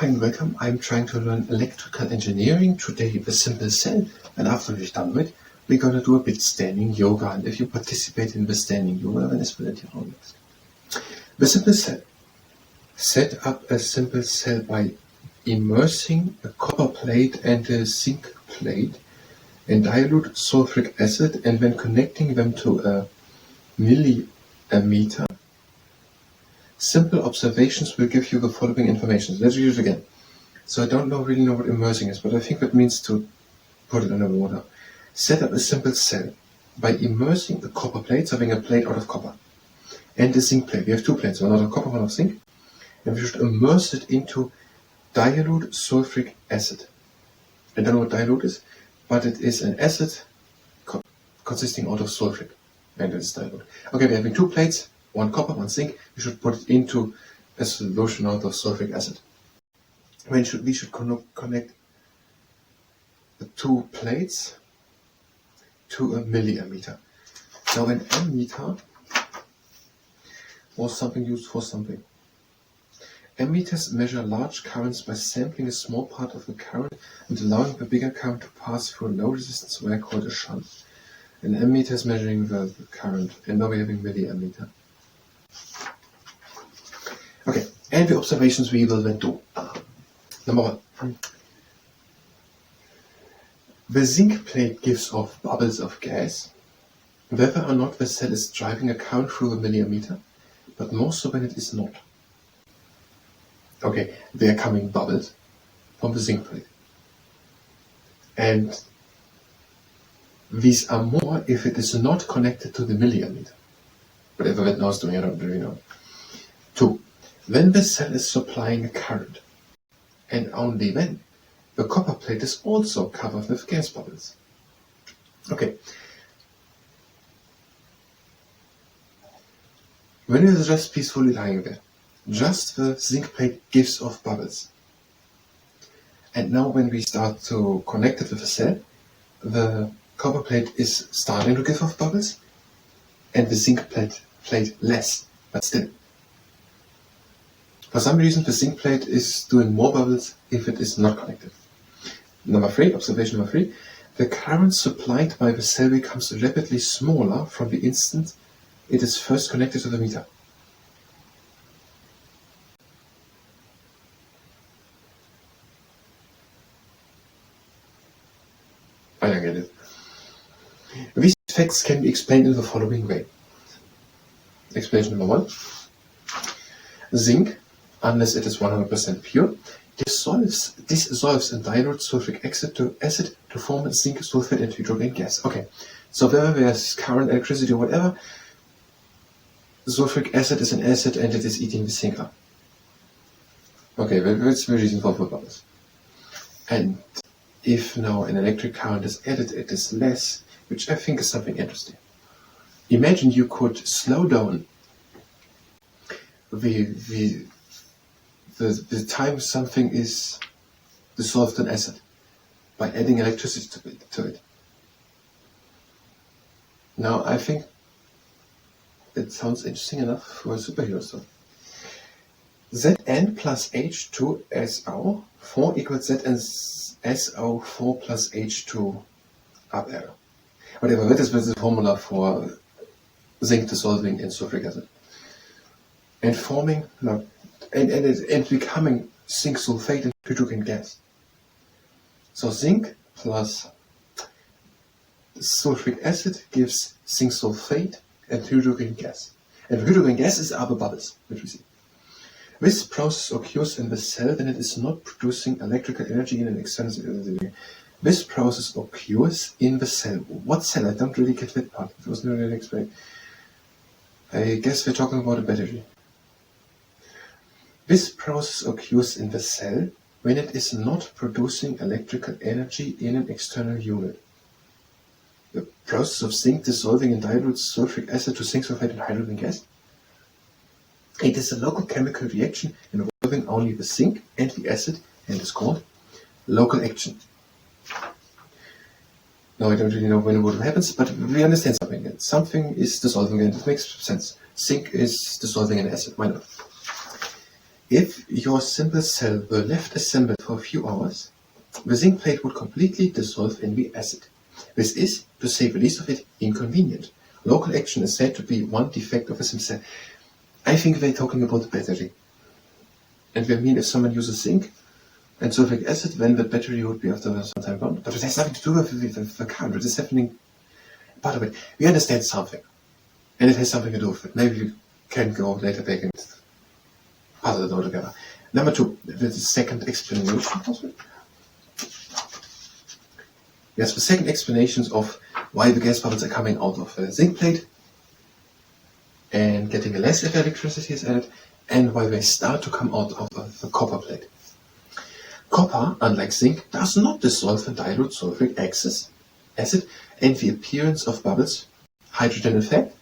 Hi and welcome. I'm trying to learn electrical engineering today with a simple cell, and after we're done with it, we're going to do a bit standing yoga. And if you participate in the standing yoga, then it's relatively honest. The simple cell. Set up a simple cell by immersing a copper plate and a zinc plate in dilute sulfuric acid, and when connecting them to a milliammeter. Simple observations will give you the following information. Let's read it again. So I don't really know what immersing is, but I think that means to put it under water. Set up a simple cell by immersing a copper plate, so having a plate out of copper, and a zinc plate. We have two plates, one out of copper, one out of zinc, and we should immerse it into dilute sulfuric acid. I don't know what dilute is, but it is an acid consisting out of sulfuric, and it is dilute. Okay, we're having two plates, one copper, one zinc. We should put it into a solution out of sulfuric acid. We should connect the two plates to a milliammeter. Now an ammeter was something used for something. Ammeters measure large currents by sampling a small part of the current and allowing the bigger current to pass through a low resistance wire called a shunt. An ammeter is measuring the current, and now we're having milliammeter. Okay, and the observations we will then do. Number one. The zinc plate gives off bubbles of gas, whether or not the cell is driving a current through the milliammeter, but more so when it is not. Okay, they are coming bubbles from the zinc plate. And these are more if it is not connected to the milliammeter. Whatever that now is doing, I don't really know. 2. When the cell is supplying a current, and only then, the copper plate is also covered with gas bubbles. Okay. When it is just peacefully lying there, just the zinc plate gives off bubbles. And now when we start to connect it with the cell, the copper plate is starting to give off bubbles, and the zinc plate less, but still. For some reason, the zinc plate is doing more bubbles if it is not connected. Observation number 3, the current supplied by the cell becomes rapidly smaller from the instant it is first connected to the meter. I don't get it. These facts can be explained in the following way. Explanation number 1. Zinc, unless it is 100% pure, dissolves in dilute sulfuric acid to form zinc sulfate and hydrogen gas. Okay, so whether there's current, electricity, or whatever, sulfuric acid is an acid and it is eating the zinc up. Okay, that's the reason for bubbles. And if now an electric current is added, it is less, which I think is something interesting. Imagine you could slow down the time something is dissolved in acid by adding electricity to it. Now I think it sounds interesting enough for a superhero story. Zn plus H2SO 4 equals Zn SO4 plus H2 up arrow. Whatever, that is the formula for zinc dissolving in sulfuric acid. And forming, and becoming zinc sulfate and hydrogen gas. So zinc plus sulfuric acid gives zinc sulfate and hydrogen gas. And hydrogen gas is other bubbles, which we see. This process occurs in the cell when it is not producing electrical energy in an external cell. This process occurs in the cell. What cell? I don't really get that part. It wasn't really explained. I guess we're talking about a battery. This process occurs in the cell when it is not producing electrical energy in an external unit. The process of zinc dissolving in dilute sulfuric acid to zinc sulfate and hydrogen gas. It is a local chemical reaction involving only the zinc and the acid and is called local action. Now I don't really know when it happens, but we understand something. Something is dissolving and it makes sense. Zinc is dissolving in acid, why not? If your simple cell were left assembled for a few hours, the zinc plate would completely dissolve in the acid. This is, to say the least of it, inconvenient. Local action is said to be one defect of a simple cell. I think they're talking about the battery. And they mean if someone uses zinc and sulfuric acid, then the battery would be after some time gone. But it has nothing to do with the current. It is happening part of it. We understand something. And it has something to do with it. Maybe we can go later back and puzzle it all together. Number 2, the second explanation. Yes, the second explanations of why the gas bubbles are coming out of the zinc plate and getting less if electricity is added, and why they start to come out of the copper plate. Copper, unlike zinc, does not dissolve and dilute sulfuric acid, and the appearance of bubbles, hydrogen in fact,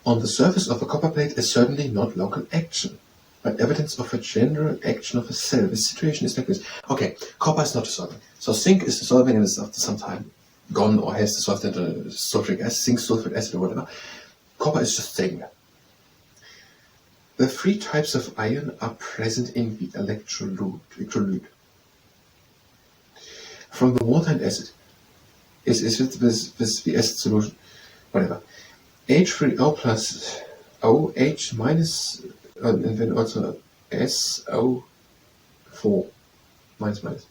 on the surface of a copper plate is certainly not local action, but evidence of a general action of a cell. The situation is like this. Okay, copper is not dissolving. So zinc is dissolving and is after some time gone or has dissolved into sulfuric acid, zinc sulfuric acid or whatever. Copper is just staying there. The 3 types of iron are present in the electrolyte. From the water and acid is with the acid solution, whatever. H3O plus OH minus, and then also SO4 minus.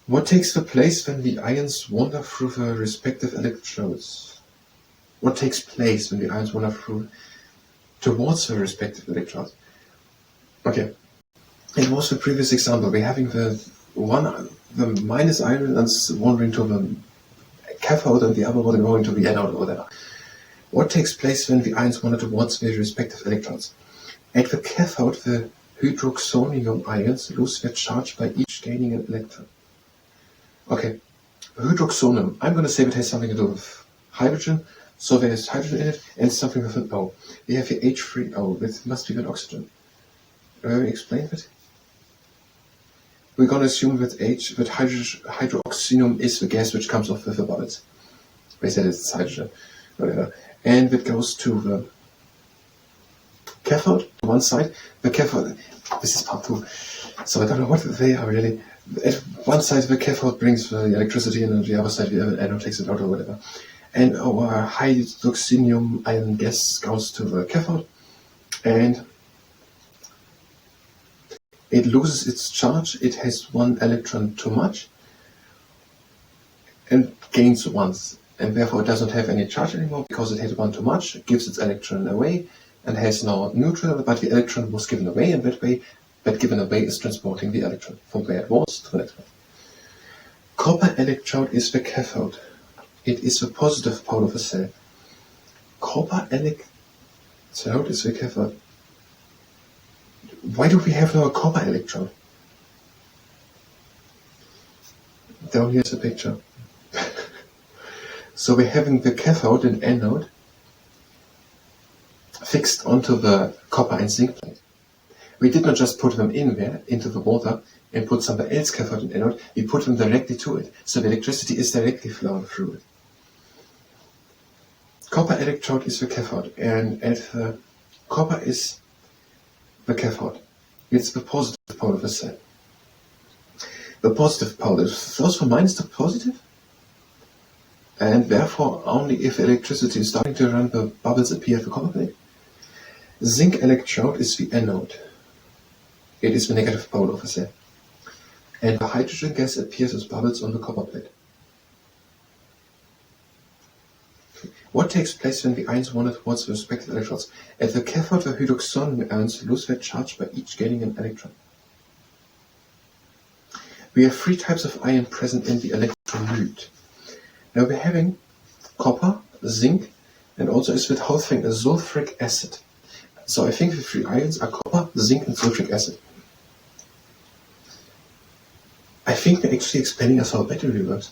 What takes the place when the ions wander through the respective electrodes? What takes place when the ions wander through towards the respective electrodes? Okay, it was the previous example. We're having the minus ions wandering to the cathode and the other one going to the anode or whatever. What takes place when the ions wander towards their respective electrodes? At the cathode, the hydroxonium ions lose their charge by each gaining an electron. Okay, hydroxonium, I'm going to say it has something to do with hydrogen, so there is hydrogen in it and something with an O. We have here H3O, that must be an oxygen. Explain that? We're going to assume that hydroxonium is the gas which comes off with the bubbles. They said it's hydrogen, whatever. And it goes to the cathode, to one side. The cathode, this is part 2, so I don't know what they are really. At one side the cathode brings the electricity and on the other side the anode takes it out or whatever. And our hydroxonium ion gas goes to the cathode and it loses its charge. It has 1 electron too much and gains 1. And therefore it doesn't have any charge anymore because it had 1 too much. It gives its electron away and has now neutral, but the electron was given away, and that given away is transporting the electron from where it was to the next one. Copper electrode is the cathode. It is the positive pole of a cell. Copper electrode is the cathode. Why do we have now a copper electrode? Down here's a picture. So we're having the cathode and anode fixed onto the copper and zinc plate. We did not just put them in there, into the water, and put somewhere else cathode and anode, we put them directly to it. So the electricity is directly flowing through it. Copper electrode is the cathode, and copper is the cathode. It's the positive pole of a cell. The positive pole flows from minus to positive, and therefore only if electricity is starting to run, the bubbles appear at the copper plate. Zinc electrode is the anode. It is the negative pole of a cell. And the hydrogen gas appears as bubbles on the copper plate. What takes place when the ions wander towards the respective electrodes? At the cathode, the hydroxonium ions lose their charge by each gaining an electron. We have 3 types of iron present in the electrolyte. Now we're having copper, zinc, and also is with whole thing a sulfuric acid. So I think the 3 ions are copper, zinc, and sulfuric acid. I think they're actually explaining us how a battery works.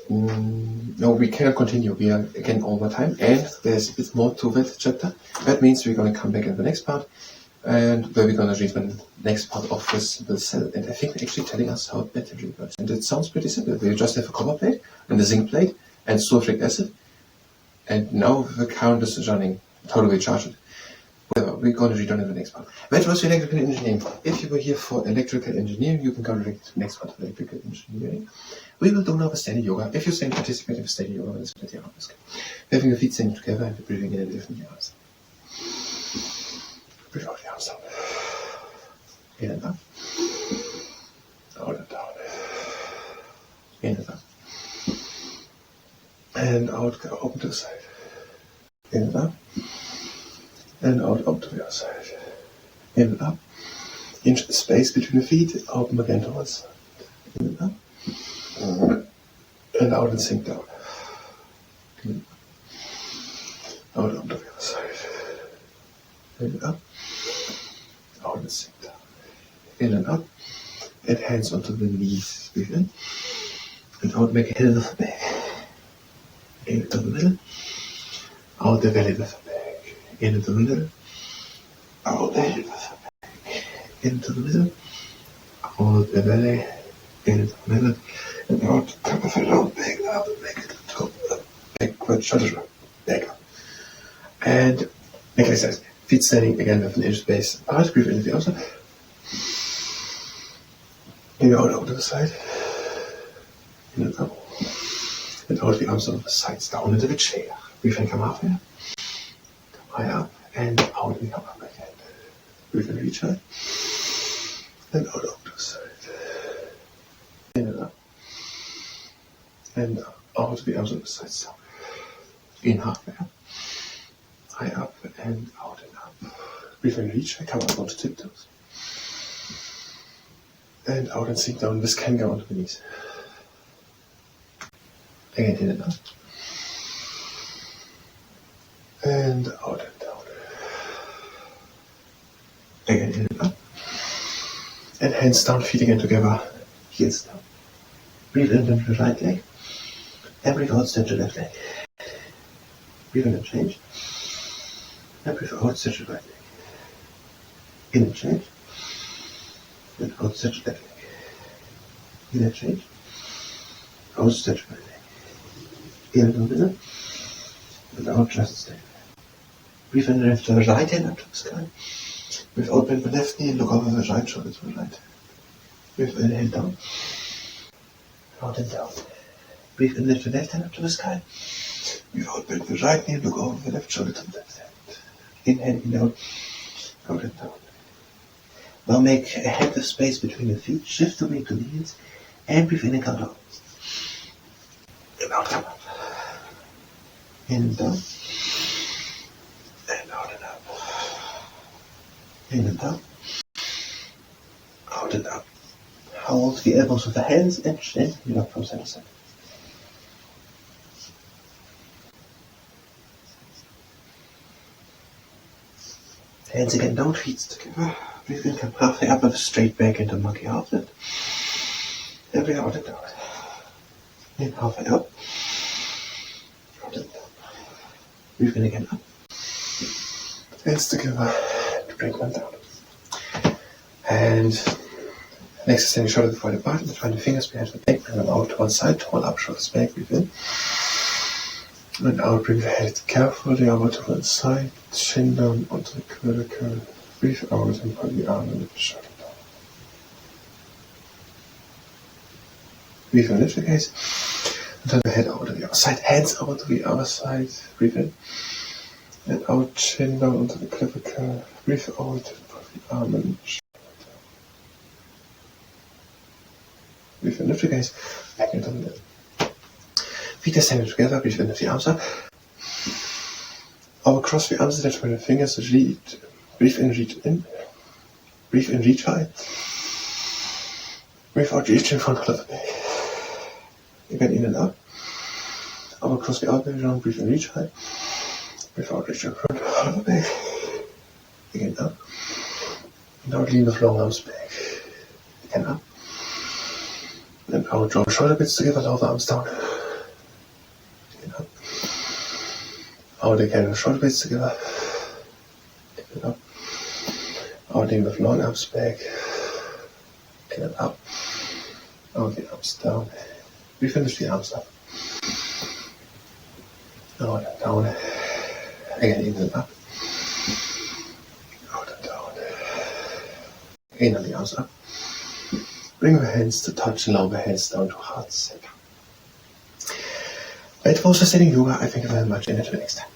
No, we cannot continue. We are again over time, and there's a bit more to that chapter. That means we're going to come back in the next part, and where we're going to read the next part of this cell. And I think they're actually telling us how a battery works. And it sounds pretty simple. We just have a copper plate and a zinc plate and sulfuric acid, And now the count is running. How do we charge it? Whatever, we're going to read on in the next part. That was electrical engineering. If you were here for electrical engineering, you can go directly to the next part of electrical engineering. We will do now the steady yoga. If you're saying participate in steady yoga, that's plenty of risk. Having your feet standing together and breathing in and lifting your arms. Breathe out the arms out. In and up. Out and down. In and up. And out, go open to the side. In and up. And out, up to the other side. In and up. Inch the space between the feet, open again to one side. In and up. And out and sink down. In and up. Out, up to the other side. In and up. Out and sink down. In and up. And hands onto the knees. Breathe in. And out, make a hill with the back. In into the middle. Out the belly with the back. In into the middle. Out the head with the back. Into the middle. Out the belly. Into the middle. And out, come with the low back up and make it to the backward shoulder. Back up. And make an exercise. Feet standing again with an inch space apart. Breathe into the outside. In out over to the side. In and up. And out the arms on the sides, down into the chair. Breathe in, come halfway up. Come high up. And out and come up again. Breathe in, reach high. And out over to the side. In and up. And out the arms on the sides, down. In halfway up. High up and out and up. Breathe in, reach high, come up onto tiptoes. And out and sink down. This can go onto the knees. Again, in and up. And out and down. Again, in and up. And hands down, feet again together. Heels down. Breathe in the right leg. And breathe out, stretch the left leg. Breathe in and change. And breathe out, stretch the right leg. In and change. And out, stretch the left leg. In and change. Out, stretch the right leg. In the middle. And out, just stay. Breathe in and lift the right hand up to the sky. Breathe out, bend the left knee and look over the right shoulder to the right. Breathe in, hand down. Out and down. Breathe in, lift the left hand up to the sky. Breathe out, bend the right knee and look over the left shoulder to the left hand. Inhale, in, out and down. Now make a hand of space between the feet. Shift the weight to the heels. And breathe in and come down. And out, come up. In and down. And out and up. In and down. Out and up. Hold the elbows with the hands and gently rock from side to side. Hands again down, feet together. Breathe in, come halfway up with a straight back into monkey half lift. And breathe out and down. In halfway up. Out and down. Breathe in again up. Hands together. And bring one down. And next is standing shoulder width apart. And find the fingers behind the back. Bring them out to one side. Twirl up, shoulders back. Breathe in. And out, bring the head carefully over to one side. Chin down onto the clavicle. Breathe out and pull the arm and lift the shoulder down. Breathe in, lift the gaze. And turn the head over to the other side. Hands over to the other side. Breathe in. And out, chin down onto the clavicle. Breathe out and pull the arm and shoulder down. Breathe in, lift the gaze. Back into the middle. Feet are standing together. Breathe in, lift the arms up. Over cross the arms and between the fingers. Breathe in, reach in. Breathe in, reach high. Breathe out, reach in front of the back. Again, in and up. Over cross the arms around. Breathe in, reach high. Breathe out, reach in front of the back. Again, up. And out, lean with long arms back. Again, up. And out, draw the shoulder blades together. Lower the arms down. Up. Out again, shoulder blades together. In and up. Out in with long arms back. In and up. Out the arms down. We finish the arms up. Out and down. Again, in and up. Out and down. In and the arms up. Bring the hands to touch and lower the hands down to heart center. That was sustaining yoga. I thank you very much and until next time.